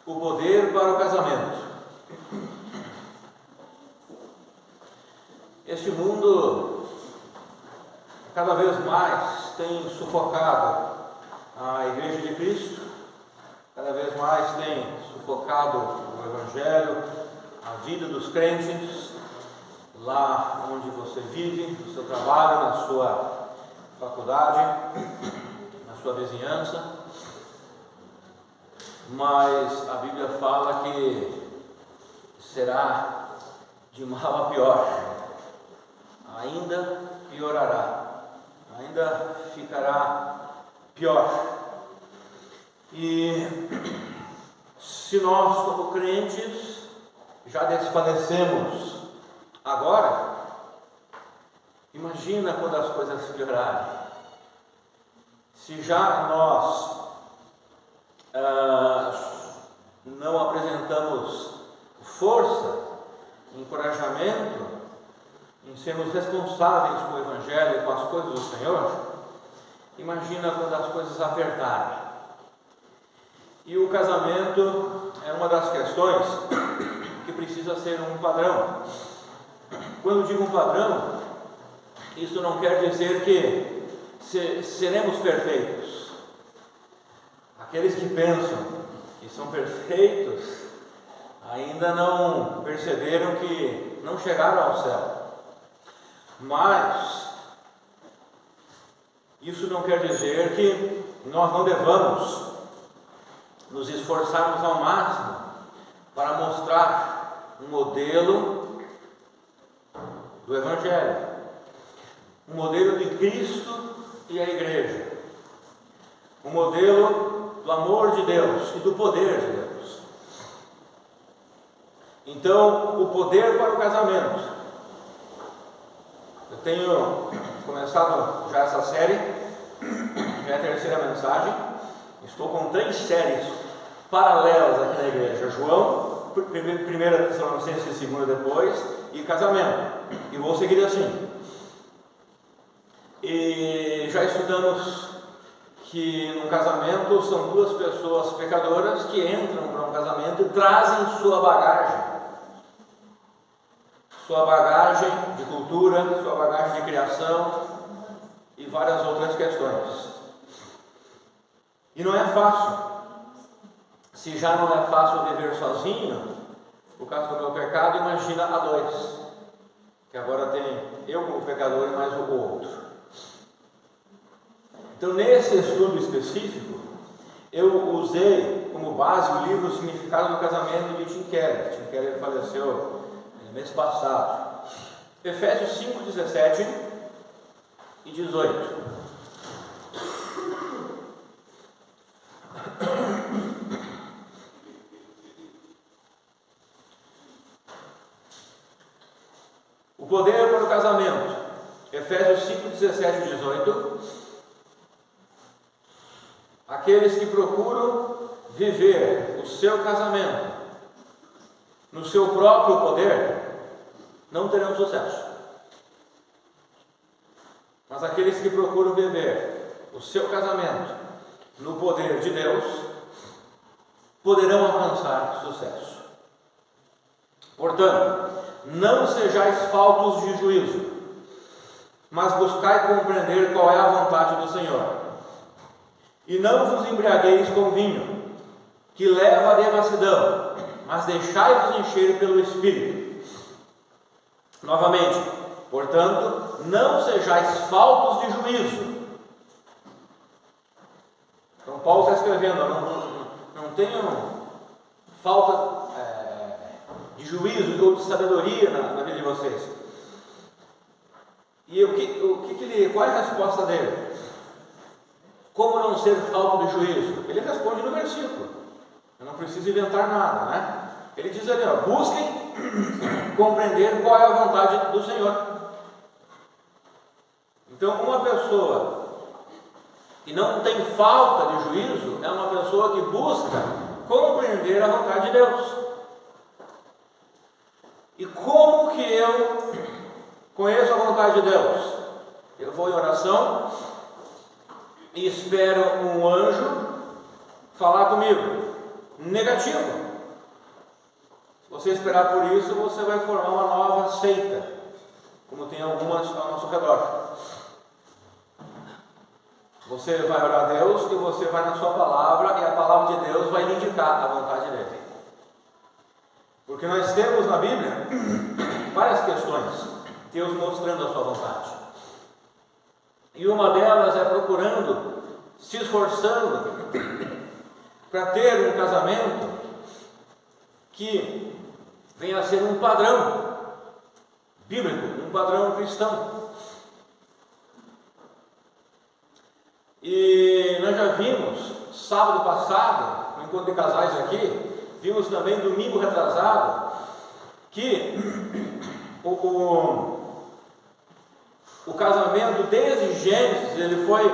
O poder para o casamento. Este mundo cada vez mais tem sufocado a Igreja de Cristo, cada vez mais tem sufocado o Evangelho, a vida dos crentes, lá onde você vive, no seu trabalho, na sua faculdade, na sua vizinhança. Mas a Bíblia fala que será de mal a pior, ainda piorará, ainda ficará pior. E se nós, como crentes, já desfalecemos agora, imagina quando as coisas piorarem. Se já nós não apresentamos força, encorajamento em sermos responsáveis com o Evangelho e com as coisas do Senhor, imagina quando as coisas apertarem. E o casamento é uma das questões que precisa ser um padrão. Quando digo um padrão, isso não quer dizer que seremos perfeitos. Aqueles que pensam que são perfeitos ainda não perceberam que não chegaram ao céu. Mas isso não quer dizer que nós não devamos nos esforçarmos ao máximo para mostrar um modelo do Evangelho, um modelo de Cristo e a Igreja, um modelo do amor de Deus e do poder de Deus. Então, o poder para o casamento. Eu tenho começado já essa série, já é a terceira mensagem. Estou com 3 séries paralelas aqui na igreja: João, 1 Tessalonicenses, 2 depois, e casamento. E vou seguir assim. E já estudamos que num casamento são 2 pessoas pecadoras que entram para um casamento e trazem sua bagagem de cultura, sua bagagem de criação e várias outras questões. E não é fácil. Se já não é fácil viver sozinho, por causa do meu pecado, imagina a 2, que agora tem eu como pecador e mais o outro. Então, nesse estudo específico, eu usei como base o livro O Significado do Casamento de Tim Keller. Tim Keller faleceu no mês passado. Efésios 5, 17 e 18. O poder para o casamento. Efésios 5, 17 e 18. Aqueles que procuram viver o seu casamento no seu próprio poder não terão sucesso. Mas aqueles que procuram viver o seu casamento no poder de Deus poderão alcançar sucesso. Portanto, não sejais faltos de juízo, mas buscai compreender qual é a vontade do Senhor. E não vos embriagueis com vinho, que leva à devassidão, mas deixai-vos encher pelo Espírito. Novamente, portanto, não sejais faltos de juízo. Então Paulo está escrevendo, não tenham falta de juízo ou de sabedoria na vida de vocês. E qual é a resposta dele? Como não ser falta de juízo? Ele responde no versículo. Eu não preciso inventar nada, né? Ele diz ali, busquem compreender qual é a vontade do Senhor. Então, uma pessoa que não tem falta de juízo é uma pessoa que busca compreender a vontade de Deus. E como que eu conheço a vontade de Deus? Eu vou em oração e espero um anjo falar comigo. negativo. Se você esperar por isso, você vai formar uma nova seita, como tem algumas ao nosso redor. Você vai orar a Deus e você vai na sua palavra, e a palavra de Deus vai lhe indicar a vontade dele. Porque nós temos na Bíblia várias questões, Deus mostrando a sua vontade. E uma delas é procurando, se esforçando para ter um casamento que venha a ser um padrão bíblico, um padrão cristão. E nós já vimos sábado passado, no encontro de casais aqui, vimos também domingo retrasado, que o casamento desde Gênesis, ele foi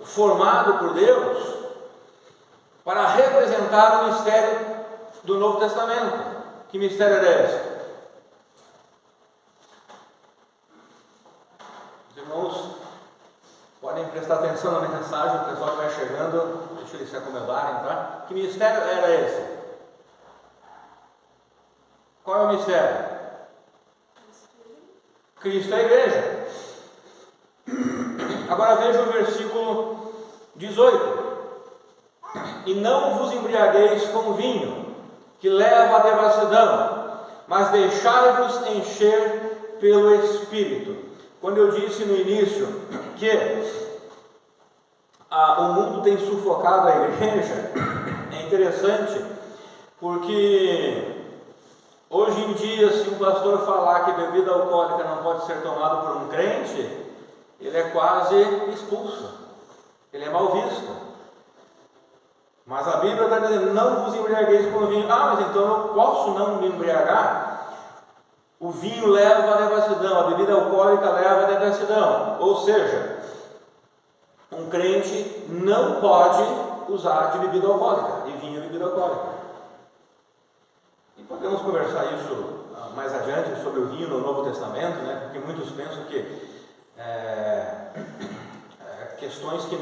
formado por Deus para representar o mistério do Novo Testamento. Que mistério era esse? Os irmãos podem prestar atenção na mensagem, o pessoal que vai chegando, deixa eles se acomodarem, tá? Que mistério era esse? Qual é o mistério? Cristo é a igreja. Agora veja o versículo 18. E não vos embriagueis com vinho, que leva à devassidão, mas deixai-vos encher pelo Espírito. Quando eu disse no início que o mundo tem sufocado a igreja, é interessante, porque hoje em dia, se um pastor falar que bebida alcoólica não pode ser tomada por um crente, ele é quase expulso, ele é mal visto. Mas a Bíblia está dizendo, não vos embriagueis com vinho. Mas então eu posso não me embriagar? O vinho leva à devassidão, a bebida alcoólica leva à devassidão. Ou seja, um crente não pode usar de bebida alcoólica, de vinho e bebida alcoólica. E podemos conversar isso mais adiante sobre o vinho no Novo Testamento, né? Porque muitos pensam que questões que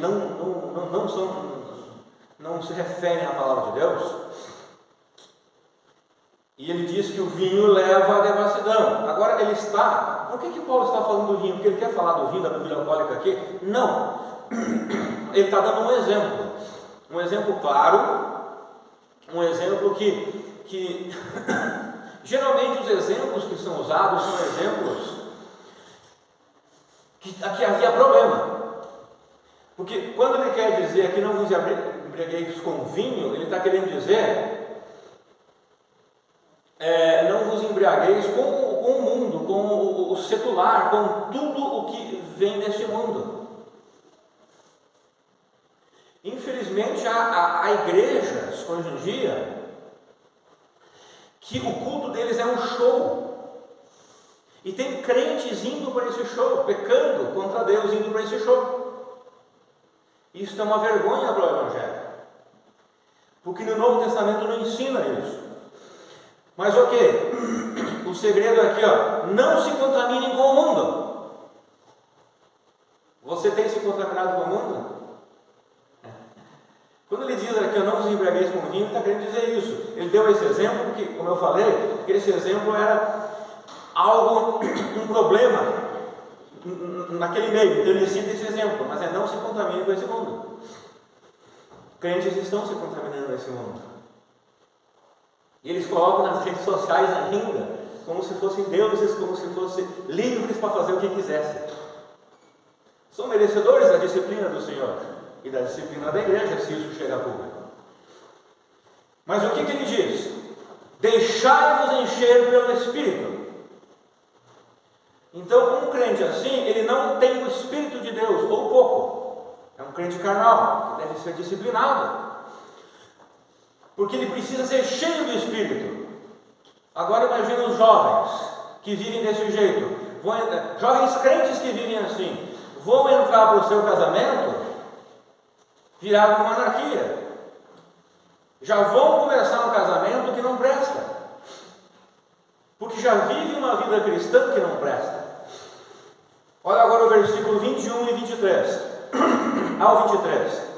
não se referem à palavra de Deus. E ele diz que o vinho leva à devassidão. Agora ele está... Por que Paulo está falando do vinho? Porque ele quer falar do vinho, da bebida alcoólica aqui? Não. Ele está dando um exemplo. Um exemplo claro. Um exemplo que geralmente os exemplos que são usados são exemplos que havia problema. Porque quando ele quer dizer que não vos embriagueis com vinho, ele está querendo dizer não vos embriagueis com o mundo, com o secular, com tudo o que vem deste mundo. Infelizmente há igrejas hoje em dia que o culto deles é um show, e tem crentes indo para esse show, pecando contra Deus, indo para esse show. Isso é uma vergonha para o Evangelho, porque no Novo Testamento não ensina isso. Mas o que? O segredo é aqui, não se contaminem com o mundo. Você tem se contaminado com o mundo? Quando ele diz aqui, não vos embriagueis com vinho, ele está querendo dizer isso. Ele deu esse exemplo porque, como eu falei, esse exemplo era algo, um problema naquele meio. Então ele cita esse exemplo, mas não se contamine com esse mundo. Crentes estão se contaminando com esse mundo. E eles colocam nas redes sociais ainda como se fossem deuses, como se fossem livres para fazer o que quisessem. São merecedores da disciplina do Senhor e da disciplina da igreja, se isso chegar a público. Mas o que ele diz? Deixai-vos encher pelo Espírito. Então, um crente assim, ele não tem o Espírito de Deus, ou pouco. É um crente carnal, que deve ser disciplinado, porque ele precisa ser cheio do Espírito. Agora imagine os jovens que vivem desse jeito, jovens crentes que vivem assim, vão entrar para o seu casamento virado uma anarquia. Já vão começar um casamento que não presta, porque já vivem uma vida cristã que não presta. Olha agora o versículo 21 e 23 ao 23.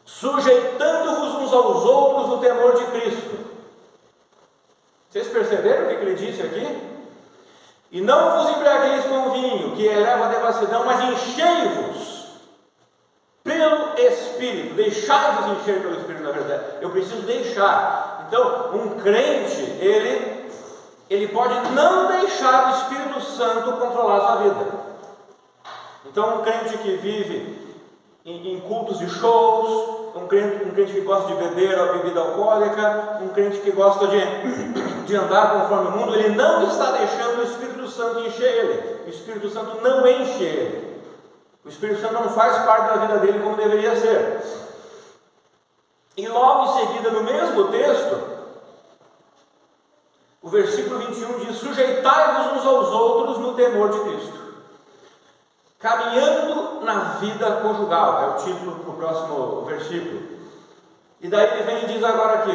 Sujeitando-vos uns aos outros no E não vos embriagueis com vinho, que eleva a devassidão, mas enchei-vos pelo Espírito. Deixai-vos encher pelo Espírito, na verdade. Eu preciso deixar. Então, um crente, ele pode não deixar o Espírito Santo controlar a sua vida. Então, um crente que vive em cultos de shows, um crente que gosta de beber a bebida alcoólica, um crente que gosta de andar conforme o mundo, ele não está deixando o Espírito Santo encher ele. O Espírito Santo não enche ele. O Espírito Santo não faz parte da vida dele como deveria ser. E logo em seguida, no mesmo texto, o versículo 21 diz: sujeitai-vos uns aos outros no temor de Cristo, caminhando na vida conjugal. É o título para o próximo versículo. E daí ele vem e diz agora aqui,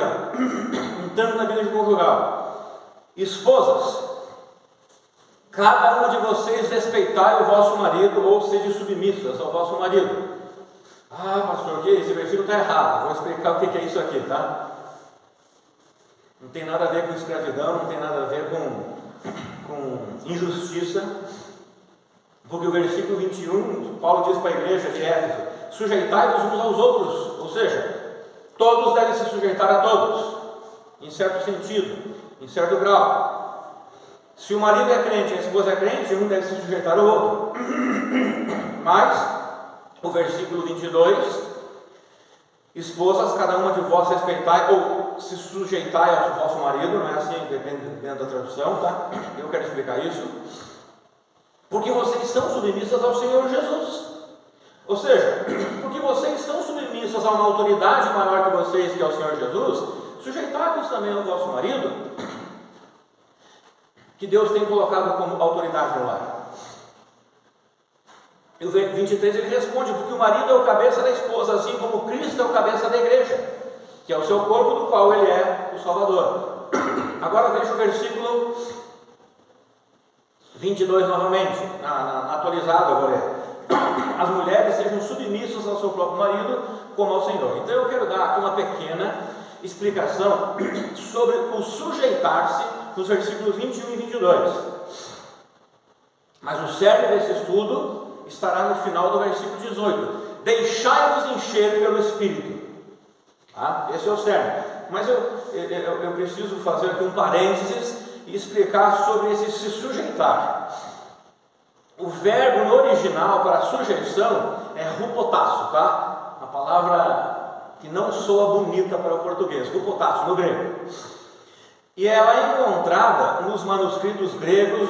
entrando na vida conjugal: esposas, cada um de vocês respeitai o vosso marido, ou seja, submissas ao vosso marido. Ah, pastor, que esse versículo está errado. Vou explicar o que é isso aqui, tá? Não tem nada a ver com escravidão, não tem nada a ver com injustiça. Porque o versículo 21, Paulo diz para a igreja de Éfeso: sujeitai-vos uns aos outros, ou seja, todos devem se sujeitar a todos, em certo sentido, em certo grau. Se o marido é crente e a esposa é crente, um deve se sujeitar ao outro. Mas, o versículo 22, esposas, cada uma de vós respeitai, ou se sujeitai ao vosso marido, não é assim, dependendo da tradução, tá? Eu quero explicar isso. Porque vocês são submissas ao Senhor Jesus. Ou seja, porque vocês são submissas a uma autoridade maior que vocês, que é o Senhor Jesus, sujeitai-vos também ao vosso marido, que Deus tem colocado como autoridade no lar. E o 23 ele responde: porque o marido é o cabeça da esposa, assim como Cristo é o cabeça da igreja, que é o seu corpo, do qual ele é o Salvador. Agora veja o versículo 22 novamente, na atualizada eu vou ler: as mulheres sejam submissas ao seu próprio marido, como ao Senhor. Então eu quero dar aqui uma pequena explicação sobre o sujeitar-se nos versículos 21 e 22. Mas o cerne desse estudo estará no final do versículo 18: deixai-vos encher pelo Espírito. Tá? Esse é o cerne. Mas eu preciso fazer aqui um parênteses e explicar sobre esse se sujeitar. O verbo no original para sujeição é rupotasso, tá? Uma palavra que não soa bonita para o português, rupotasso, no grego. E ela é encontrada nos manuscritos gregos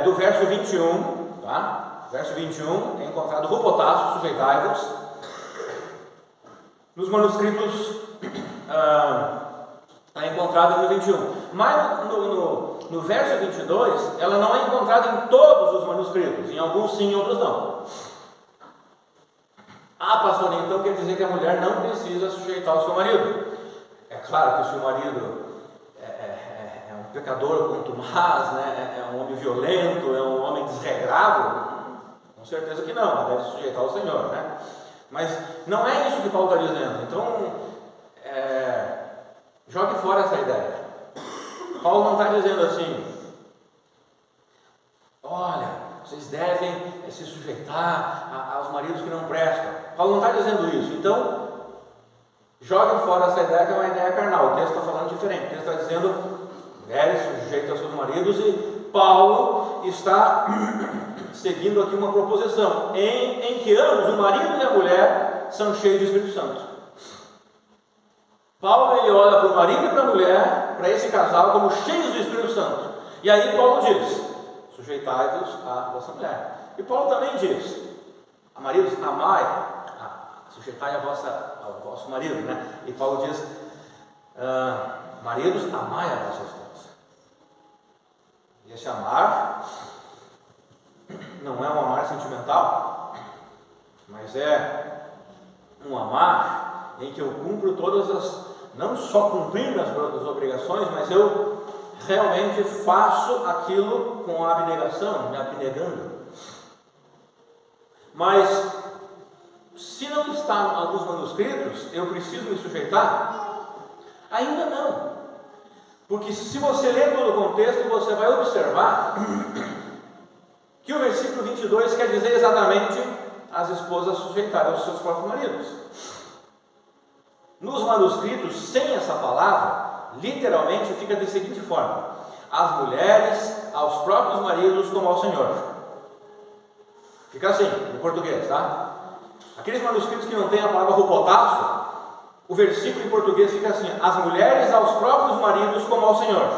do verso 21, tá? Verso 21 é encontrado rupotasso, sujeitai-vos. Nos manuscritos é encontrada no 21, mas no verso 22 ela não é encontrada em todos os manuscritos, em alguns sim, em outros não. Ah, pastor, então quer dizer que a mulher não precisa sujeitar ao seu marido? É claro que se o marido é um pecador contumaz, né, é um homem violento, é um homem desregrado, com certeza que não, ela deve sujeitar ao Senhor, né? Mas não é isso que Paulo está dizendo. Então, jogue fora essa ideia. Paulo não está dizendo assim: olha, vocês devem se sujeitar aos maridos que não prestam. Paulo não está dizendo isso. Então, jogue fora essa ideia, que é uma ideia carnal. O texto está falando diferente. O texto está dizendo: mulheres, sujeitem aos seus maridos. E Paulo está seguindo aqui uma proposição em que ambos, o marido e a mulher, são cheios do Espírito Santo. Paulo ele olha para o marido e para a mulher, para esse casal, como cheios do Espírito Santo. E aí Paulo diz: sujeitai-vos à vossa mulher. E Paulo também diz: maridos, amai, sujeitai ao vosso marido, né? E Paulo diz: maridos, amai a vossa esposa. E esse amar não é um amar sentimental, mas é um amar em que eu cumpro não só cumprindo as obrigações, mas eu realmente faço aquilo com abnegação, me abnegando. Mas se não está em alguns manuscritos, eu preciso me sujeitar? Ainda não. Porque se você ler todo o contexto, você vai observar que o versículo 22 quer dizer exatamente as esposas sujeitarem aos seus próprios maridos. Nos manuscritos, sem essa palavra, literalmente fica da seguinte forma: as mulheres aos próprios maridos como ao Senhor. Fica assim, em português, tá? Aqueles manuscritos que não tem a palavra hupotasso, o versículo em português fica assim: as mulheres aos próprios maridos como ao Senhor.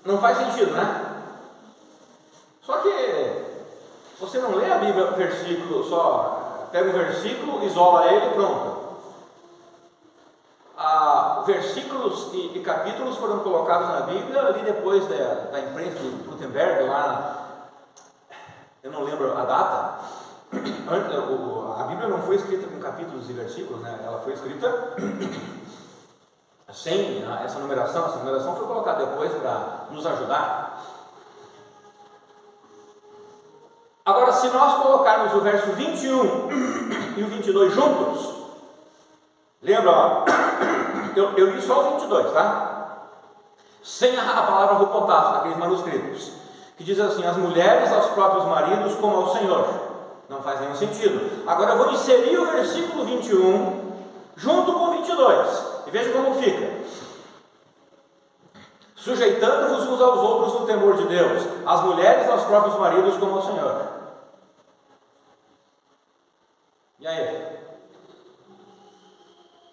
Não faz sentido, né? Só que você não lê a Bíblia versículo só, pega um versículo, isola ele e pronto. Versículos e capítulos foram colocados na Bíblia ali depois da imprensa de Gutenberg, lá, eu não lembro a data. A Bíblia não foi escrita com capítulos e versículos, né? Ela foi escrita sem essa numeração. Essa numeração foi colocada depois para nos ajudar. Agora, se nós colocarmos o verso 21 e o 22 juntos, lembra, ó, eu li só o 22, tá? Sem a palavra hupotasso, naqueles manuscritos, que diz assim: as mulheres aos próprios maridos como ao Senhor. Não faz nenhum sentido. Agora eu vou inserir o versículo 21 junto com o 22 e veja como fica: sujeitando-vos uns aos outros no temor de Deus, as mulheres aos próprios maridos como ao Senhor. E aí?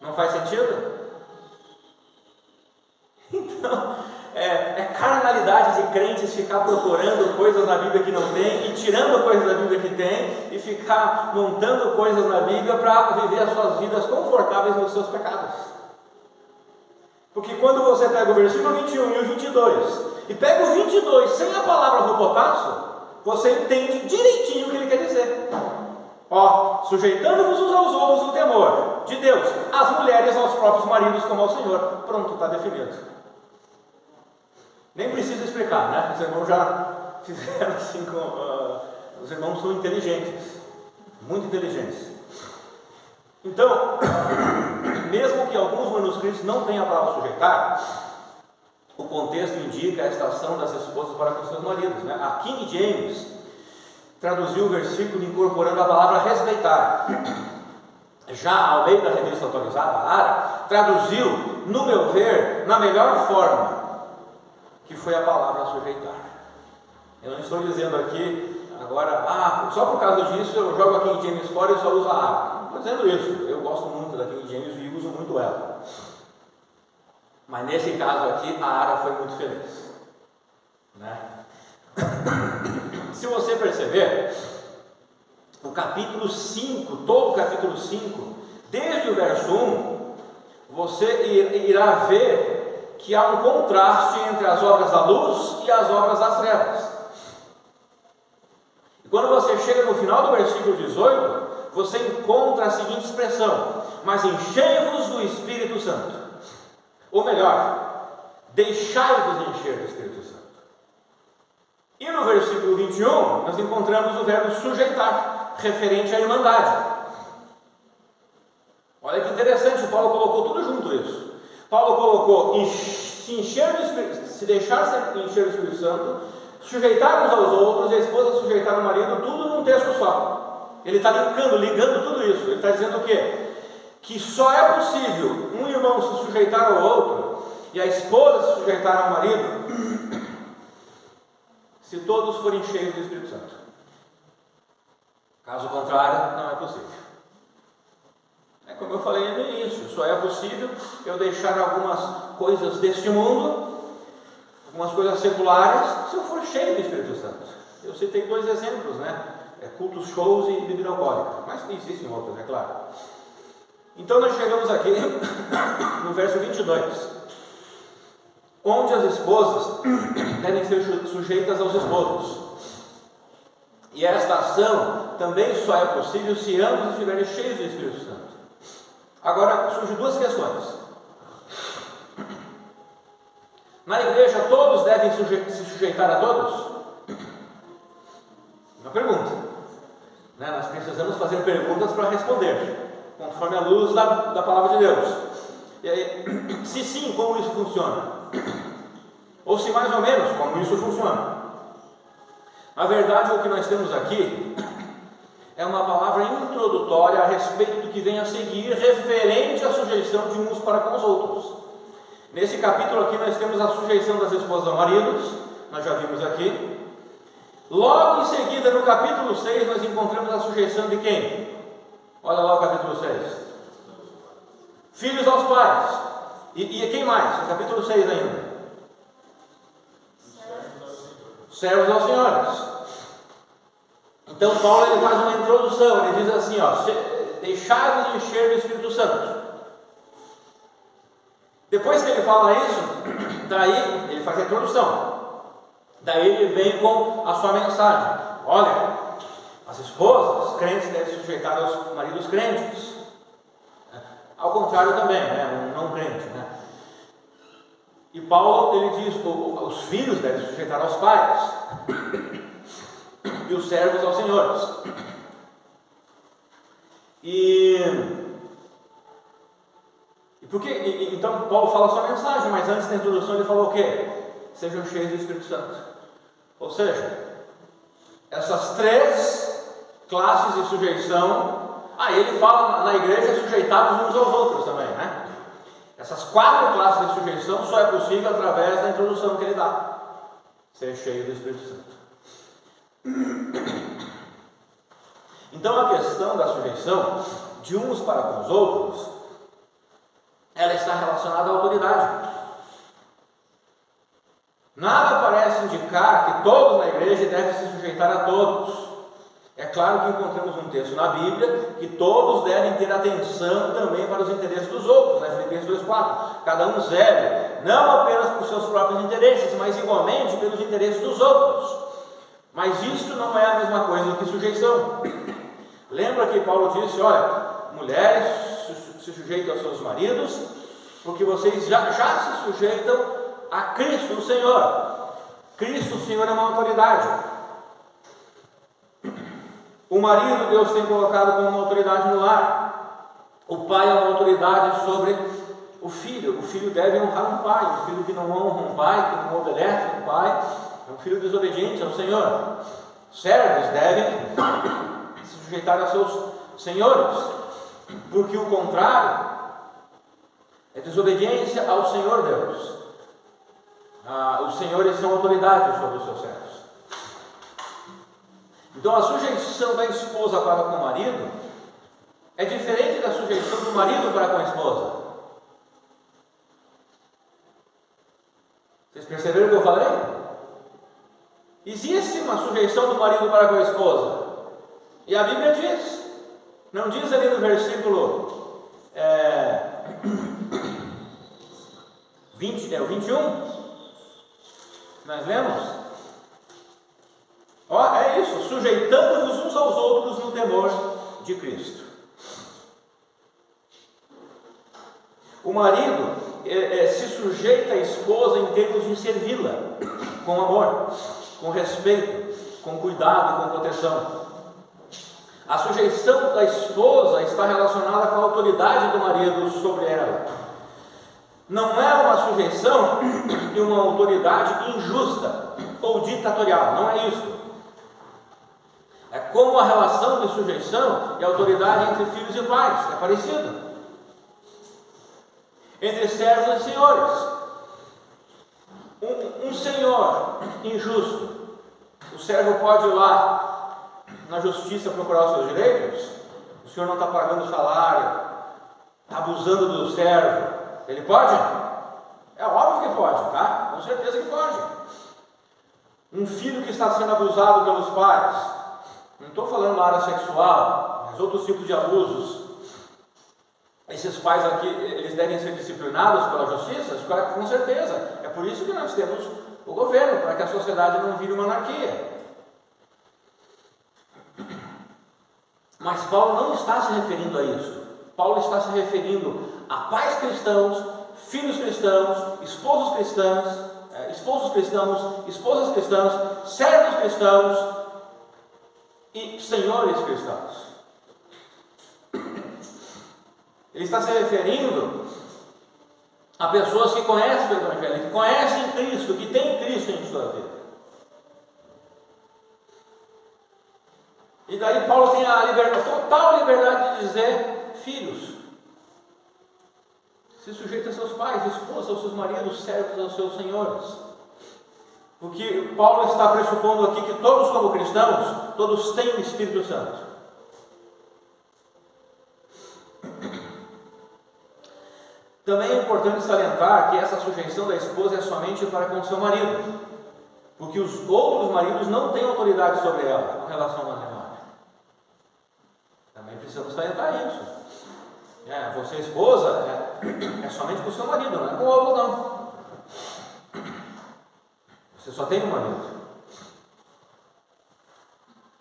Não faz sentido? Então, é carnalidade de crentes ficar procurando coisas na Bíblia que não tem e tirando coisas da Bíblia que tem e ficar montando coisas na Bíblia para viver as suas vidas confortáveis nos seus pecados. Porque quando você pega o versículo 21 e o 22 e pega o 22 sem a palavra hupotasso, você entende direitinho o que ele quer dizer. Ó, sujeitando-vos uns aos outros no temor de Deus, as mulheres aos próprios maridos como ao Senhor. Pronto, está definido. Nem precisa explicar, né? Os irmãos já fizeram assim os irmãos são inteligentes, muito inteligentes. Então, mesmo que alguns manuscritos não tenham a palavra sujeitar, o contexto indica a estação das esposas para com seus maridos, né? A King James traduziu o versículo incorporando a palavra respeitar. Já a Almeida Revista Atualizada, a ARA, traduziu, no meu ver, na melhor forma, que foi a palavra sujeitar. Eu não estou dizendo aqui agora, só por causa disso eu jogo a King James fora e só uso a ARA. Não estou dizendo isso, eu gosto muito da King James e uso muito ela. Mas nesse caso aqui, a ARA foi muito feliz, né? Se você perceber, o capítulo 5, todo o capítulo 5, desde o verso 1, você irá ver que há um contraste entre as obras da luz e as obras das trevas. E quando você chega no final do versículo 18, você encontra a seguinte expressão: mas enchei-vos do Espírito Santo. Ou melhor, deixai-vos encher do Espírito Santo. E no versículo 21, nós encontramos o verbo sujeitar, referente à irmandade. Olha que interessante, o Paulo colocou tudo junto isso. Paulo colocou se encher do Espírito, se deixar encher do Espírito Santo, sujeitar uns aos outros e a esposa sujeitar o marido, tudo num texto só. Ele está ligando tudo isso. Ele está dizendo o quê? Que só é possível um irmão se sujeitar ao outro e a esposa se sujeitar ao marido se todos forem cheios do Espírito Santo. Caso contrário, não é possível. É como eu falei no início, só é possível eu deixar algumas coisas deste mundo, algumas coisas seculares, se eu for cheio do Espírito Santo. Eu citei 2 exemplos, né? Cultos shows e bebida alcoólica, mas existem outros, é claro. Então nós chegamos aqui no verso 22, onde as esposas devem ser sujeitas aos esposos. E esta ação também só é possível se ambos estiverem cheios do Espírito Santo. Agora surgem 2 questões. Na igreja todos devem se sujeitar a todos? Uma pergunta, né? Nós precisamos fazer perguntas para responder, conforme a luz da palavra de Deus. E aí, se sim, como isso funciona? ou se mais ou menos, como isso funciona. Na verdade, o que nós temos aqui é uma palavra introdutória a respeito do que vem a seguir, referente à sujeição de uns para com os outros. Nesse capítulo aqui nós temos a sujeição das esposas aos maridos, nós já vimos aqui. Logo em seguida, no capítulo 6, nós encontramos a sujeição de quem? Olha lá o capítulo 6. Filhos aos pais. E quem mais? No capítulo 6 ainda. Servos aos senhores. Então Paulo ele faz uma introdução, ele diz assim, deixai-vos encher do Espírito Santo. Depois que ele fala isso, daí ele faz a introdução. Daí ele vem com a sua mensagem. Olha, as esposas crentes devem sujeitar aos maridos crentes. Ao contrário também, um não crente, E Paulo ele diz, os filhos devem sujeitar aos pais e os servos aos senhores. Então Paulo fala a sua mensagem, mas antes da introdução ele falou o quê? Sejam cheios do Espírito Santo. Ou seja, essas 3 classes de sujeição, ele fala na igreja sujeitados uns aos outros também, Essas 4 classes de sujeição só é possível através da introdução que ele dá. Ser cheio do Espírito Santo. Então a questão da sujeição de uns para com os outros, ela está relacionada à autoridade. Nada parece indicar que todos na igreja devem se sujeitar a todos. É claro que encontramos um texto na Bíblia que todos devem ter atenção também para os interesses dos outros, Filipenses 2,4. Cada um zele, não apenas por seus próprios interesses, mas igualmente pelos interesses dos outros. Mas isto não é a mesma coisa do que sujeição. Lembra que Paulo disse, mulheres se sujeitam aos seus maridos, porque vocês já se sujeitam a Cristo, o Senhor. Cristo, o Senhor, é uma autoridade. O marido, Deus tem colocado como uma autoridade no lar. O pai é uma autoridade sobre o filho. O filho deve honrar um pai. O filho que não honra um pai, que não obedece um pai, é um filho desobediente ao Senhor. Servos devem se sujeitar aos seus senhores, porque o contrário é desobediência ao Senhor Deus. Os senhores são autoridades sobre os seus servos. Então a sujeição da esposa para com o marido é diferente da sujeição do marido para com a esposa. Vocês perceberam o que eu falei? Existe uma sujeição do marido para com a esposa, e a Bíblia diz, não diz ali no versículo 21, nós lemos, é isso, sujeitando-vos uns aos outros no temor de Cristo. O marido se sujeita à esposa em termos de servi-la, com amor, com respeito, com cuidado e com proteção. A sujeição da esposa está relacionada com a autoridade do marido sobre ela. Não é uma sujeição de uma autoridade injusta ou ditatorial, não é isso. É como a relação de sujeição e autoridade entre filhos e pais, é parecido. Entre servos e senhores. Um senhor injusto, o servo pode ir lá na justiça procurar os seus direitos? O senhor não está pagando o salário, está abusando do servo, ele pode? É óbvio que pode, tá? Com certeza que pode. Um filho que está sendo abusado pelos pais, não estou falando na área sexual, mas outros tipos de abusos, esses pais aqui, eles devem ser disciplinados pela justiça? Com certeza. É por isso que nós temos o governo, para que a sociedade não vire uma anarquia. Mas Paulo não está se referindo a isso. Paulo está se referindo a pais cristãos, filhos cristãos, esposos cristãos, esposas cristãs, servos cristãos e senhores cristãos. Ele está se referindo a pessoas que conhecem o Evangelho, que conhecem Cristo, que têm Cristo em sua vida. E daí Paulo tem a total liberdade de dizer: filhos, se sujeitem a seus pais, esposas aos seus maridos, servos aos seus senhores. Porque Paulo está pressupondo aqui que todos, como cristãos, todos têm o Espírito Santo. Também é importante salientar que essa sujeição da esposa é somente para com seu marido, porque os outros maridos não têm autoridade sobre ela com relação ao matrimônio. Também precisamos salientar isso. Você, esposa, é somente com o seu marido, não é com o outro, não. Você só tem um marido.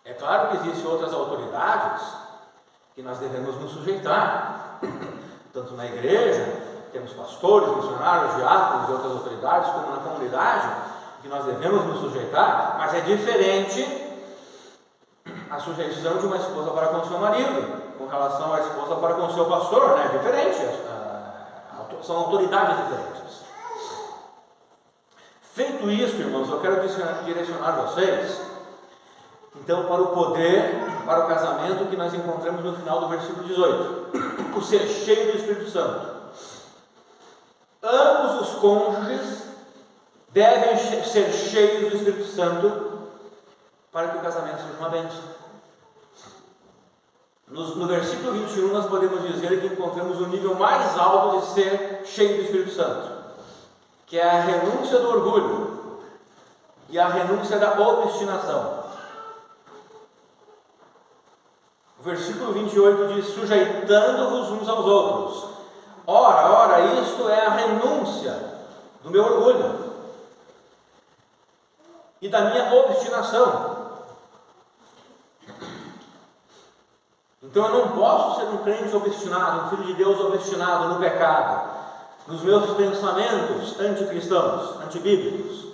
É claro que existem outras autoridades que nós devemos nos sujeitar, tanto na igreja, temos pastores, missionários, diáconos e outras autoridades, como na comunidade, que nós devemos nos sujeitar, mas é diferente a sujeição de uma esposa para com seu marido, com relação à esposa para com seu pastor, né? É diferente, são autoridades diferentes. Feito isso, irmãos, eu quero direcionar vocês, então, para o poder, para o casamento que nós encontramos no final do versículo 18, o ser cheio do Espírito Santo. Ambos os cônjuges devem ser cheios do Espírito Santo para que o casamento seja uma bênção. No versículo 21 nós podemos dizer que encontramos o nível mais alto de ser cheio do Espírito Santo, que é a renúncia do orgulho e a renúncia da obstinação. O versículo 28 diz: sujeitando-vos uns aos outros. Ora, isto é a renúncia do meu orgulho e da minha obstinação. Então eu não posso ser um crente obstinado, um filho de Deus obstinado no pecado, nos meus pensamentos anticristãos, antibíblicos.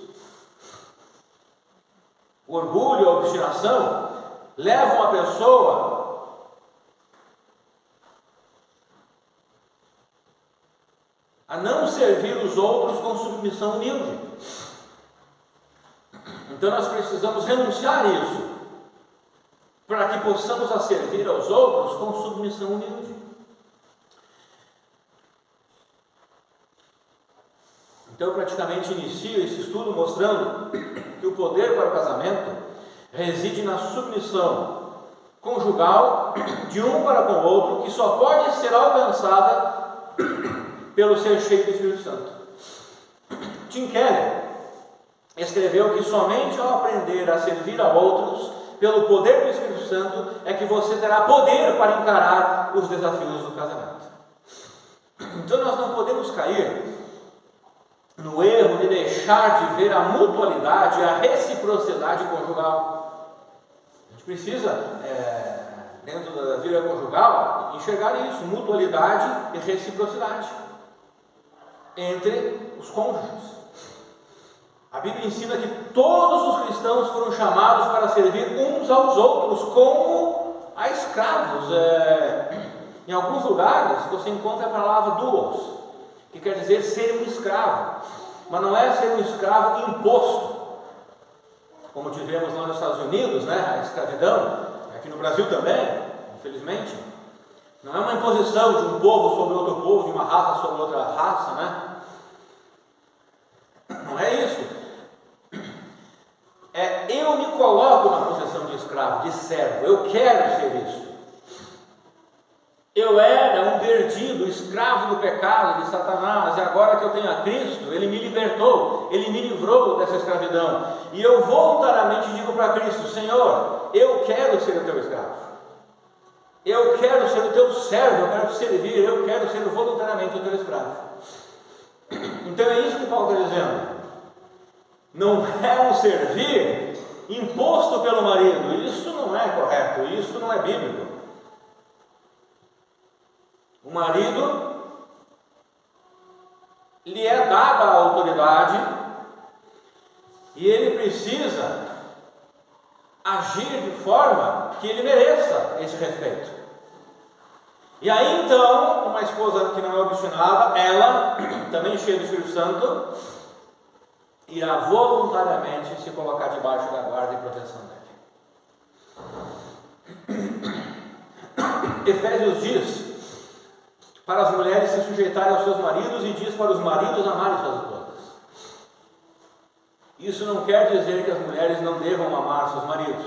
O orgulho e a obstinação levam a pessoa a não servir os outros com submissão humilde. Então nós precisamos renunciar a isso, para que possamos a servir aos outros com submissão humilde. Então eu praticamente inicio esse estudo mostrando que o poder para o casamento reside na submissão conjugal de um para com o outro, que só pode ser alcançada pelo ser cheio do Espírito Santo. Tim Keller escreveu que somente ao aprender a servir a outros pelo poder do Espírito Santo é que você terá poder para encarar os desafios do casamento. Então nós não podemos cair no erro de deixar de ver a mutualidade e a reciprocidade conjugal. A gente precisa, dentro da vida conjugal, enxergar isso, mutualidade e reciprocidade entre os cônjuges. A Bíblia ensina que todos os cristãos foram chamados para servir uns aos outros como a escravos. Em alguns lugares você encontra a palavra doulos, que quer dizer ser um escravo, mas não é ser um escravo imposto, como tivemos lá nos Estados Unidos, né? A escravidão, aqui no Brasil também, infelizmente. Não é uma imposição de um povo sobre outro povo, de uma raça sobre outra raça, né? Não é isso. Eu me coloco na posição de escravo, de servo. Eu quero ser isso. Eu era um perdido, escravo do pecado, de Satanás, e agora que eu tenho a Cristo, Ele me libertou, Ele me livrou dessa escravidão. E eu voluntariamente digo para Cristo: Senhor, eu quero ser o teu escravo. Eu quero ser o teu servo, eu quero te servir, eu quero ser voluntariamente o teu escravo. Então é isso que Paulo está dizendo. Não é um servir imposto pelo marido. Isso não é correto, isso não é bíblico. O marido lhe é dada a autoridade e ele precisa agir de forma que ele mereça esse respeito. E aí então, uma esposa que não é obstinada, ela também cheio do Espírito Santo, irá voluntariamente se colocar debaixo da guarda e proteção dele. Efésios diz para as mulheres se sujeitarem aos seus maridos e diz para os maridos amarem suas esposas. Isso não quer dizer que as mulheres não devam amar seus maridos,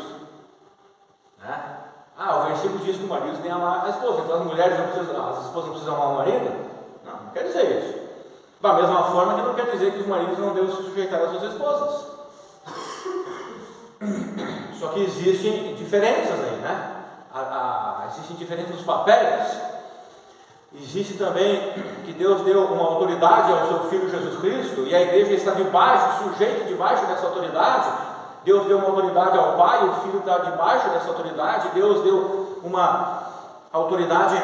né? O versículo diz que o marido tem que amar a esposa, então as mulheres não precisam, as esposas não precisam amar o marido? Não quer dizer isso. Da mesma forma que não quer dizer que os maridos não devem se sujeitar às suas esposas. Só que existem diferenças aí, né? Existem diferenças nos papéis. Existe também que Deus deu uma autoridade ao seu Filho Jesus Cristo, e a igreja está debaixo, sujeito debaixo dessa autoridade. Deus deu uma autoridade ao Pai, o Filho está debaixo dessa autoridade. Deus deu uma autoridade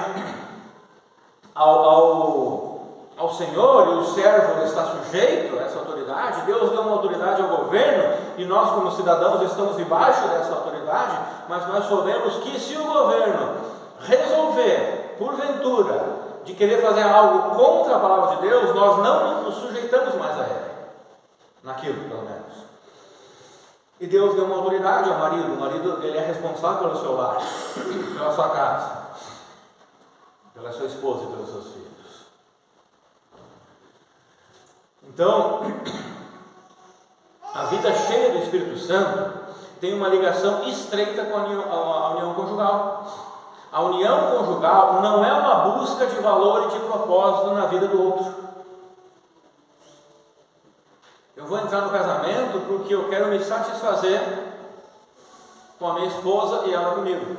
ao Senhor, e o servo está sujeito a essa autoridade. Deus deu uma autoridade ao governo, e nós como cidadãos estamos debaixo dessa autoridade, mas nós sabemos que se o governo resolver, porventura, de querer fazer algo contra a palavra de Deus, nós não nos sujeitamos mais a ele, naquilo pelo menos. E Deus deu uma autoridade ao marido. O marido, ele é responsável pelo seu lar, pela sua casa, pela sua esposa e pelos seus filhos. Então, a vida cheia do Espírito Santo tem uma ligação estreita com a união conjugal. A união conjugal não é uma busca de valor e de propósito na vida do outro. Eu vou entrar no casamento porque eu quero me satisfazer com a minha esposa e ela comigo.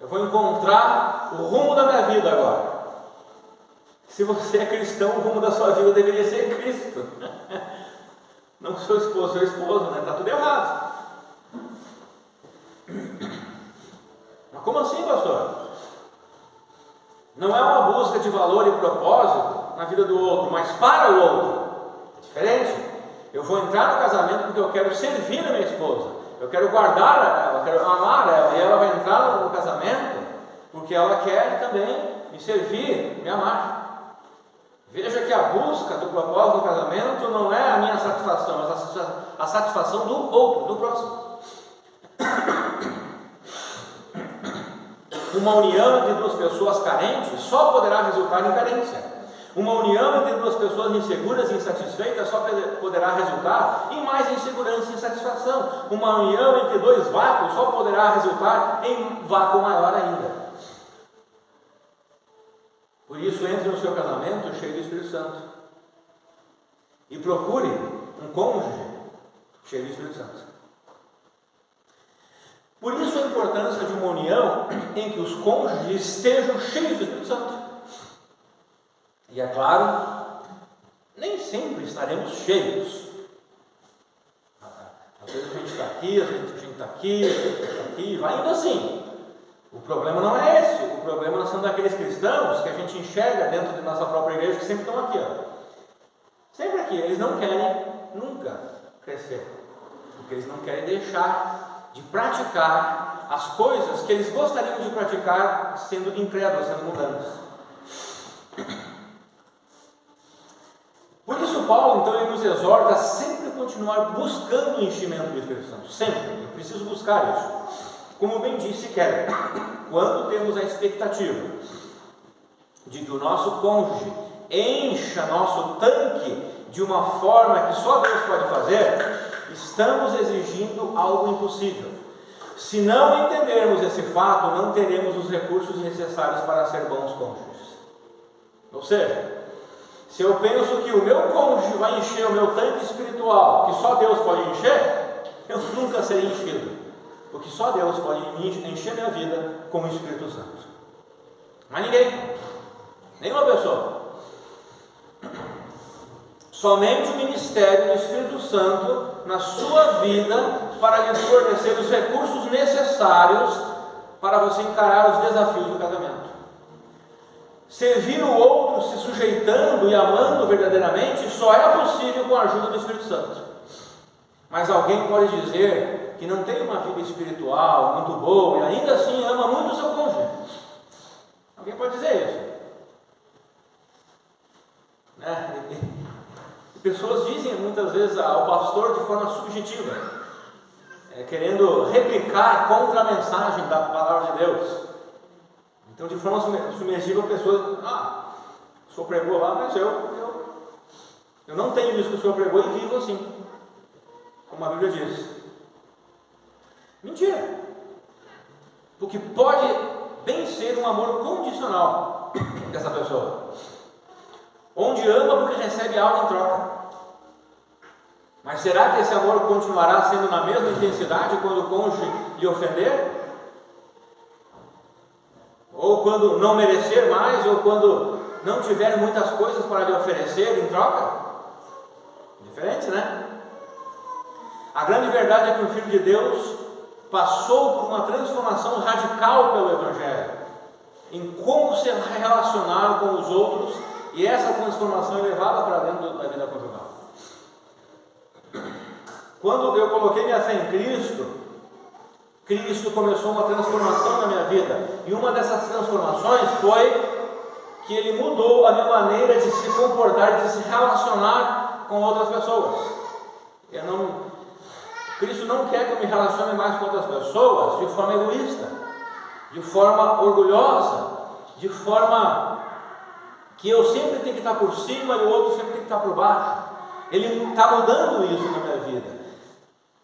Eu vou encontrar o rumo da minha vida agora. Se você é cristão, o rumo da sua vida deveria ser Cristo. Não seu esposo, seu esposo, né? Está tudo errado. Mas como assim, pastor? Não é uma busca de valor e propósito na vida do outro, mas para o outro. É diferente. Eu vou entrar no casamento porque eu quero servir a minha esposa, eu quero guardar ela, eu quero amar ela, e ela vai entrar no casamento porque ela quer também me servir, me amar. Veja que a busca do propósito do casamento não é a minha satisfação, mas a satisfação do outro, do próximo. Uma união entre duas pessoas carentes só poderá resultar em carência. Uma união entre duas pessoas inseguras e insatisfeitas só poderá resultar em mais insegurança e insatisfação. Uma união entre dois vácuos só poderá resultar em vácuo maior ainda. Por isso, entre no seu casamento cheio do Espírito Santo e procure um cônjuge cheio do Espírito Santo. Por isso a importância de uma união em que os cônjuges estejam cheios do Espírito Santo. E é claro, nem sempre estaremos cheios. Às vezes a gente está aqui, às vezes a gente está aqui, vai indo assim. O problema não é esse. O problema são daqueles cristãos que a gente enxerga dentro da nossa própria igreja, que sempre estão aqui, sempre aqui. Eles não querem nunca crescer, porque eles não querem deixar de praticar as coisas que eles gostariam de praticar, sendo incrédulos, sendo mundanos. Por isso Paulo, então, ele nos exorta a sempre continuar buscando o enchimento do Espírito Santo. Sempre, eu preciso buscar isso. Como bem disse Keller, quando temos a expectativa de que o nosso cônjuge encha nosso tanque de uma forma que só Deus pode fazer, estamos exigindo algo impossível. Se não entendermos esse fato, não teremos os recursos necessários para ser bons cônjuges. Ou seja, se eu penso que o meu cônjuge vai encher o meu tanque espiritual, que só Deus pode encher, eu nunca serei enchido, porque só Deus pode encher minha vida com o Espírito Santo. Mas ninguém, nenhuma pessoa. Somente o ministério do Espírito Santo na sua vida para lhe fornecer os recursos necessários para você encarar os desafios do casamento. Servir o outro se sujeitando e amando verdadeiramente só é possível com a ajuda do Espírito Santo. Mas alguém pode dizer que não tem uma vida espiritual muito boa e ainda assim ama muito o seu cônjuge. Alguém pode dizer isso. E pessoas dizem muitas vezes ao pastor de forma subjetiva, querendo replicar contra a mensagem da palavra de Deus. Então, de forma submersiva, a pessoa, o senhor pregou lá, mas eu não tenho isso que o senhor pregou e vivo assim, como a Bíblia diz. Mentira! Porque pode bem ser um amor condicional dessa pessoa, onde ama porque recebe algo em troca. Mas será que esse amor continuará sendo na mesma intensidade quando o cônjuge lhe ofender? Ou quando não merecer mais, ou quando não tiver muitas coisas para lhe oferecer em troca? Diferente, né? A grande verdade é que o Filho de Deus passou por uma transformação radical pelo Evangelho, em como se relacionar com os outros, e essa transformação é levada para dentro da vida conjugal. Quando eu coloquei minha fé em Cristo começou uma transformação na minha vida, e uma dessas transformações foi que Ele mudou a minha maneira de se comportar, de se relacionar com outras pessoas. Cristo não quer que eu me relacione mais com outras pessoas de forma egoísta, de forma orgulhosa, de forma que eu sempre tenho que estar por cima e o outro sempre tem que estar por baixo. Ele está mudando isso na minha vida.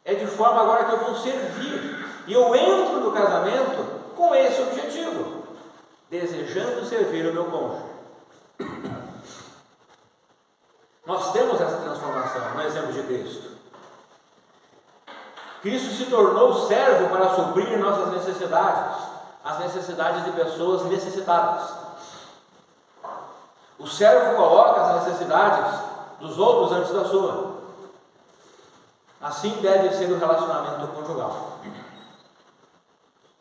É de forma agora que eu vou servir, e eu entro no casamento com esse objetivo, desejando servir o meu cônjuge. Nós temos essa transformação no exemplo de Cristo. Cristo se tornou servo para suprir nossas necessidades, as necessidades de pessoas necessitadas. O servo coloca as necessidades dos outros antes da sua. Assim deve ser o relacionamento conjugal.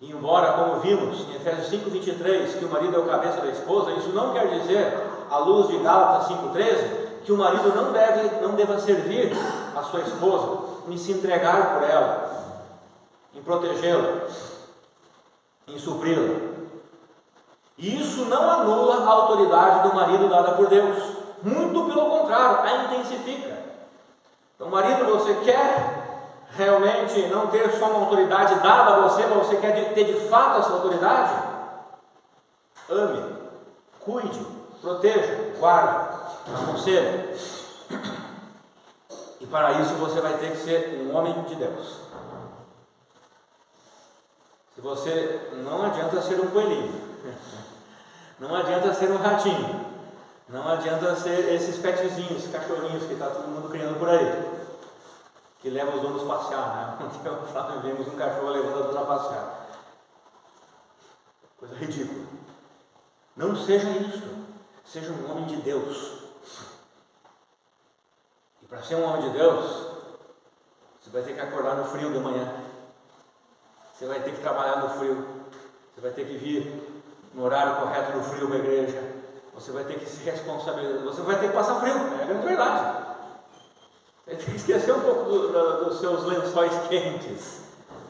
E embora, como vimos em Efésios 5:23, que o marido é o cabeça da esposa, isso não quer dizer, à luz de Gálatas 5:13, que o marido não deva servir a sua esposa, em se entregar por ela, em protegê-la, em supri-la. E isso não anula a autoridade do marido dada por Deus, muito pelo contrário, a intensifica. Então, marido, você quer realmente não ter só uma autoridade dada a você, mas você quer ter de fato essa autoridade? Ame, cuide, proteja, guarde, aconselhe. E para isso você vai ter que ser um homem de Deus. Se você, não adianta ser um coelhinho, não adianta ser um ratinho, não adianta ser esses petzinhos, cachorrinhos que está todo mundo criando por aí, que leva os donos a passear, né? Ontem vimos um cachorro levando a dona a passear. Coisa ridícula. Não seja isso. Seja um homem de Deus. E para ser um homem de Deus, você vai ter que acordar no frio de manhã. Você vai ter que trabalhar no frio. Você vai ter que vir no horário correto no frio para a igreja. Você vai ter que se responsabilizar. Você vai ter que passar frio. É a grande verdade. Você tem que esquecer um pouco dos seus lençóis quentes,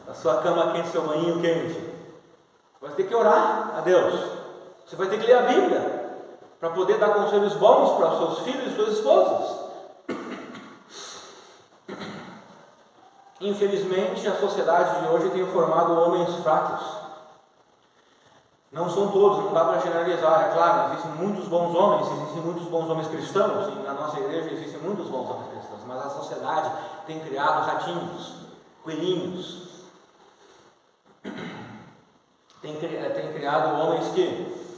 da sua cama quente, seu banhinho quente. Você vai ter que orar a Deus. Você vai ter que ler a Bíblia para poder dar conselhos bons para os seus filhos e suas esposas. Infelizmente, a sociedade de hoje tem formado homens fracos. Não são todos, não dá para generalizar, é claro, existem muitos bons homens, existem muitos bons homens cristãos, e na nossa igreja existem muitos bons homens cristãos, mas a sociedade tem criado ratinhos, coelhinhos, tem criado homens que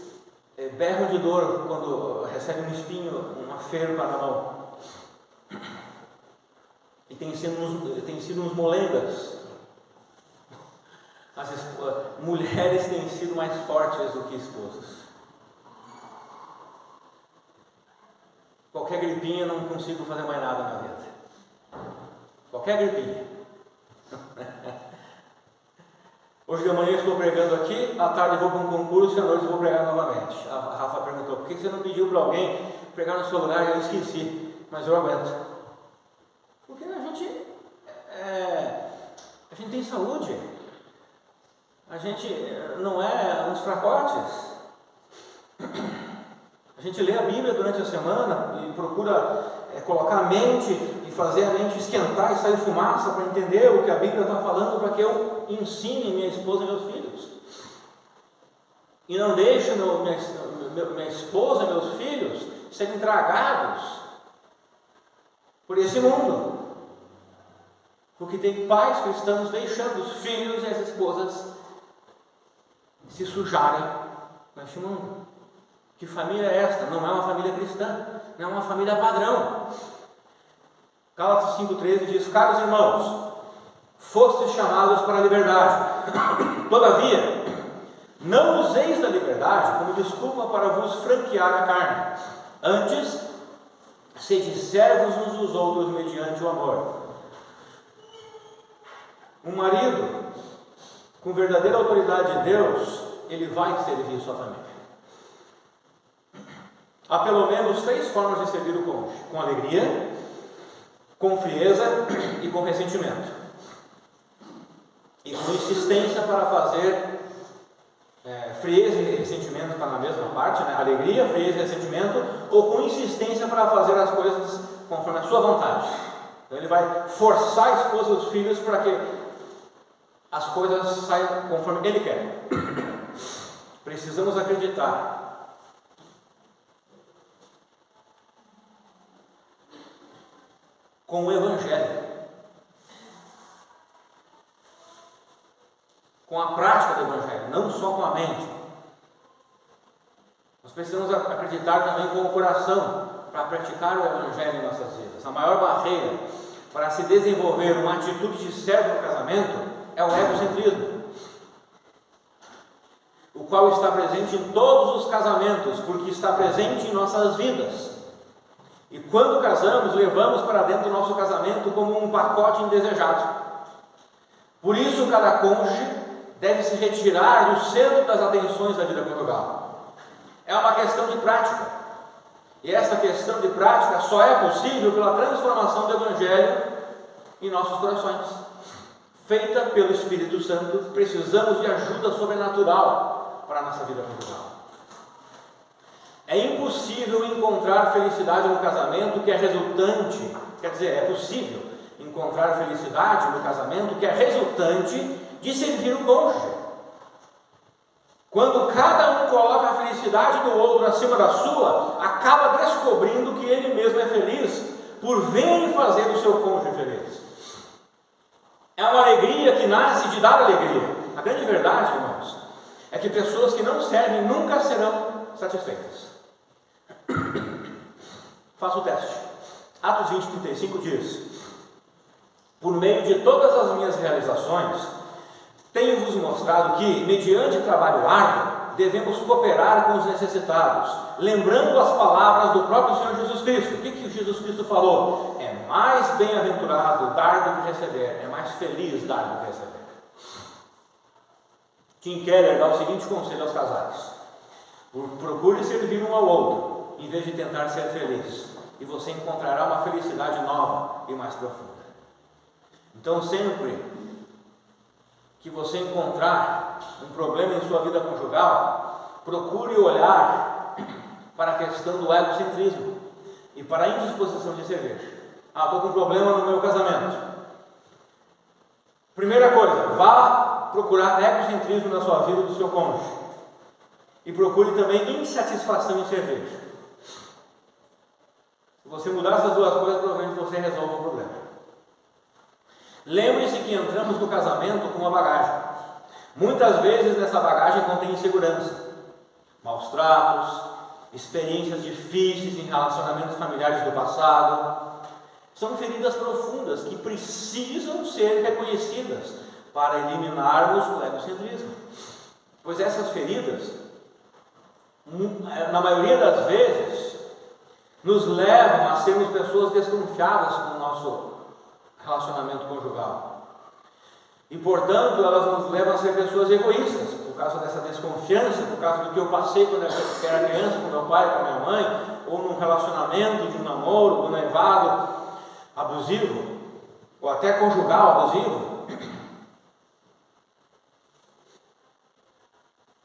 berram de dor quando recebem um espinho, uma ferpa na mão, e tem sido uns molengas. Mulheres têm sido mais fortes do que esposas. Qualquer gripinha, não consigo fazer mais nada na vida. Qualquer gripinha. Hoje de manhã estou pregando aqui, à tarde vou para um concurso e à noite vou pregar novamente. A Rafa perguntou: por que você não pediu para alguém pregar no seu lugar? Eu esqueci, mas eu aguento. Porque a gente tem saúde. A gente não é uns fracotes. A A gente lê a Bíblia durante a semana e procura colocar a mente e fazer a mente esquentar e sair fumaça para entender o que a Bíblia está falando, para que eu ensine minha esposa e meus filhos. E não deixe minha esposa e meus filhos serem tragados por esse mundo. Porque tem pais cristãos deixando os filhos e as esposas se sujarem neste mundo. Que família é esta? Não é uma família cristã, não é uma família padrão. Gálatas 5,13 diz: caros irmãos, fostes chamados para a liberdade. Todavia, não useis da liberdade como desculpa para vos franquear a carne. Antes, sede servos uns dos outros mediante o amor. Um marido com verdadeira autoridade de Deus, ele vai servir sua família. Há pelo menos 3 formas de servir o cônjuge: com alegria, com frieza e com ressentimento. E com insistência para fazer frieza e ressentimento está na mesma parte, né? Alegria, frieza e ressentimento, ou com insistência para fazer as coisas conforme a sua vontade. Então ele vai forçar a esposa e os filhos para que as coisas saiam conforme ele quer. Precisamos acreditar com o Evangelho, com a prática do Evangelho, não só com a mente. Nós precisamos acreditar também com o coração para praticar o Evangelho em nossas vidas. A maior barreira para se desenvolver uma atitude de servo no casamento é o egocentrismo, o qual está presente em todos os casamentos, porque está presente em nossas vidas. E quando casamos, levamos para dentro do nosso casamento como um pacote indesejado. Por isso, cada cônjuge deve se retirar do centro das atenções da vida conjugal. É uma questão de prática. E essa questão de prática só é possível pela transformação do Evangelho em nossos corações. Feita pelo Espírito Santo, precisamos de ajuda sobrenatural para a nossa vida conjugal. É impossível encontrar felicidade no casamento que é resultante, quer dizer, é possível encontrar felicidade no casamento que é resultante de servir o cônjuge. Quando cada um coloca a felicidade do outro acima da sua, acaba descobrindo que ele mesmo é feliz por ver e fazer o seu cônjuge feliz. É uma alegria que nasce de dar alegria. A grande verdade, irmãos, é que pessoas que não servem nunca serão satisfeitas. Faça o teste. Atos 20:35 diz: por meio de todas as minhas realizações, tenho-vos mostrado que, mediante trabalho árduo, devemos cooperar com os necessitados, lembrando as palavras do próprio Senhor Jesus Cristo. O que Jesus Cristo falou? É mais bem-aventurado dar do que receber, é mais feliz dar do que receber. Tim Keller dá o seguinte conselho aos casais: procure servir um ao outro, em vez de tentar ser feliz, e você encontrará uma felicidade nova e mais profunda. Então, sempre que você encontrar um problema em sua vida conjugal, procure olhar para a questão do egocentrismo e para a indisposição de servir. Estou com um problema no meu casamento. Primeira coisa, vá procurar egocentrismo na sua vida do seu cônjuge. E procure também insatisfação em servir. Se você mudar essas duas coisas, provavelmente você resolve o problema. Lembre-se que entramos no casamento com uma bagagem. Muitas vezes nessa bagagem contém insegurança, maus tratos, experiências difíceis em relacionamentos familiares do passado. São feridas profundas que precisam ser reconhecidas para eliminarmos o egocentrismo. Pois essas feridas, na maioria das vezes, nos levam a sermos pessoas desconfiadas com o nosso relacionamento conjugal. E, portanto, elas nos levam a ser pessoas egoístas, por causa dessa desconfiança, por causa do que eu passei quando eu era criança, com meu pai, com a minha mãe, ou num relacionamento de um namoro, de um noivado abusivo, ou até conjugal abusivo.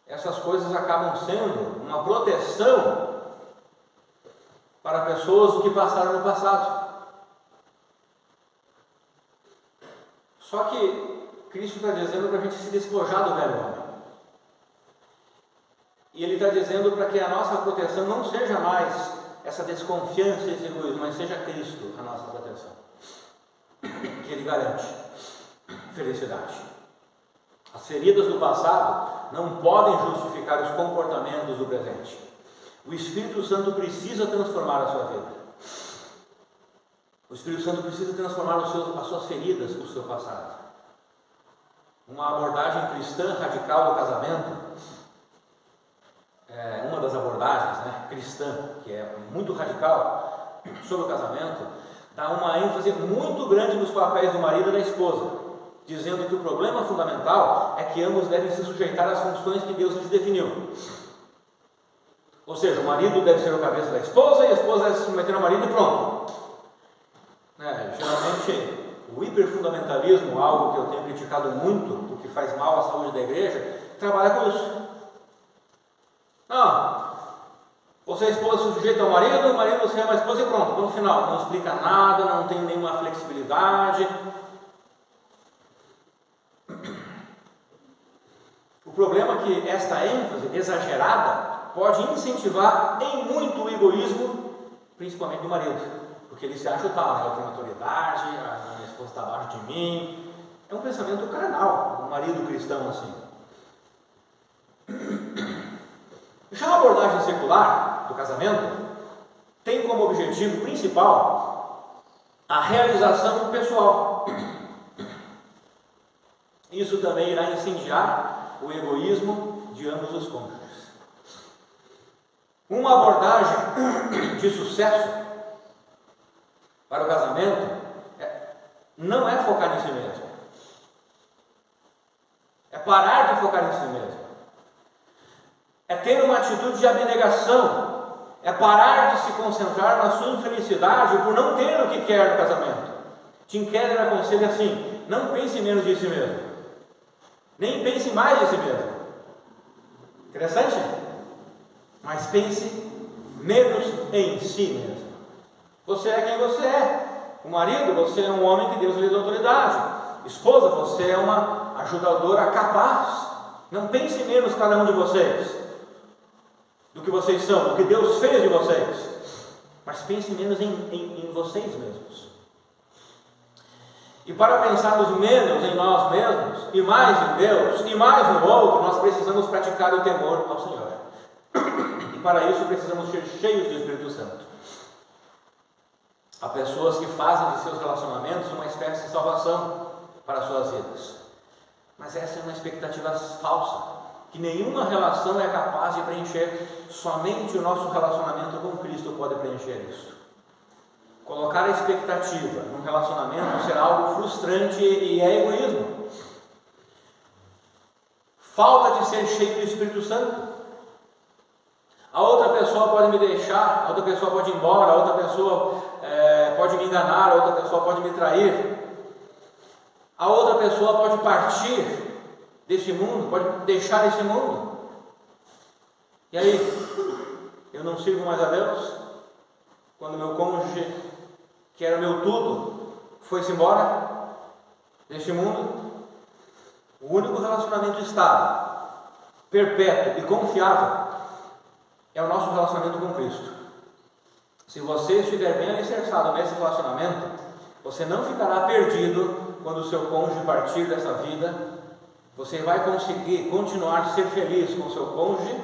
Essas coisas acabam sendo uma proteção para pessoas do que passaram no passado. Só que Cristo está dizendo para a gente se despojar do velho homem. E Ele está dizendo para que a nossa proteção não seja mais essa desconfiança e esse egoísmo, mas seja Cristo a nossa proteção. Que Ele garante felicidade. As feridas do passado não podem justificar os comportamentos do presente. O Espírito Santo precisa transformar a sua vida. O Espírito Santo precisa transformar as suas feridas, o seu passado. Uma abordagem cristã radical do casamento, uma das abordagens cristã, que é muito radical sobre o casamento, dá uma ênfase muito grande nos papéis do marido e da esposa, dizendo que o problema fundamental é que ambos devem se sujeitar às funções que Deus lhes definiu. Ou seja, o marido deve ser o cabeça da esposa e a esposa deve se submeter ao marido e pronto. Geralmente, o hiperfundamentalismo, algo que eu tenho criticado muito, o que faz mal à saúde da igreja, trabalha com isso. Não, você é a esposa se sujeita ao marido, o marido você ama a esposa e pronto, no final, não explica nada, não tem nenhuma flexibilidade. O problema é que esta ênfase exagerada pode incentivar em muito o egoísmo, principalmente do marido. Porque ele se acha o tal, eu tenho autoridade, a minha esposa está abaixo de mim. É um pensamento carnal, um marido cristão assim. Já a abordagem secular do casamento tem como objetivo principal a realização pessoal. Isso também irá incendiar o egoísmo de ambos os cônjuges. Uma abordagem de sucesso para o casamento não é focar em si mesmo, é parar de focar em si mesmo, é ter uma atitude de abnegação, é parar de se concentrar na sua infelicidade por não ter o que quer no casamento. Tim Keller aconselha assim: não pense menos de si mesmo, nem pense mais de si mesmo. Interessante? Mas pense menos em si mesmo. Você é quem você é. O marido, você é um homem que Deus lhe deu autoridade. Esposa, você é uma ajudadora capaz. Não pense menos cada um de vocês do que vocês são, do que Deus fez de vocês. Mas pense menos em vocês mesmos. E para pensarmos menos em nós mesmos, e mais em Deus, e mais no outro, nós precisamos praticar o temor ao Senhor. E para isso precisamos ser cheios do Espírito Santo. Há pessoas que fazem de seus relacionamentos uma espécie de salvação para suas vidas. Mas essa é uma expectativa falsa, que nenhuma relação é capaz de preencher. Somente o nosso relacionamento com Cristo pode preencher isso. Colocar a expectativa num relacionamento será algo frustrante e é egoísmo. Falta de ser cheio do Espírito Santo. A outra pessoa pode me deixar, a outra pessoa pode ir embora, a outra pessoa pode me enganar, a outra pessoa pode me trair, a outra pessoa pode partir desse mundo, pode deixar esse mundo. E aí, eu não sirvo mais a Deus? Quando meu cônjuge, que era meu tudo, foi-se embora deste mundo? O único relacionamento estável, perpétuo e confiável é o nosso relacionamento com Cristo. Se você estiver bem alicerçado nesse relacionamento, você não ficará perdido quando o seu cônjuge partir dessa vida. Você vai conseguir continuar a ser feliz com o seu cônjuge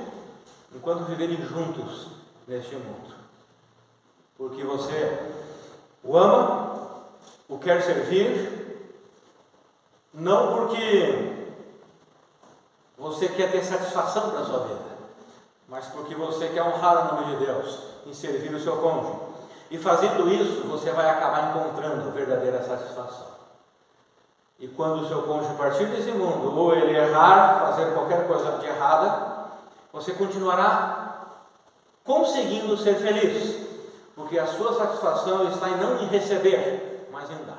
enquanto viverem juntos neste mundo. Porque você o ama, o quer servir, não porque você quer ter satisfação para a sua vida, mas porque você quer honrar o nome de Deus em servir o seu cônjuge. E fazendo isso, você vai acabar encontrando verdadeira satisfação. E quando o seu cônjuge partir desse mundo, ou ele errar, fazer qualquer coisa de errada, você continuará conseguindo ser feliz, porque a sua satisfação está em não em receber, mas em dar.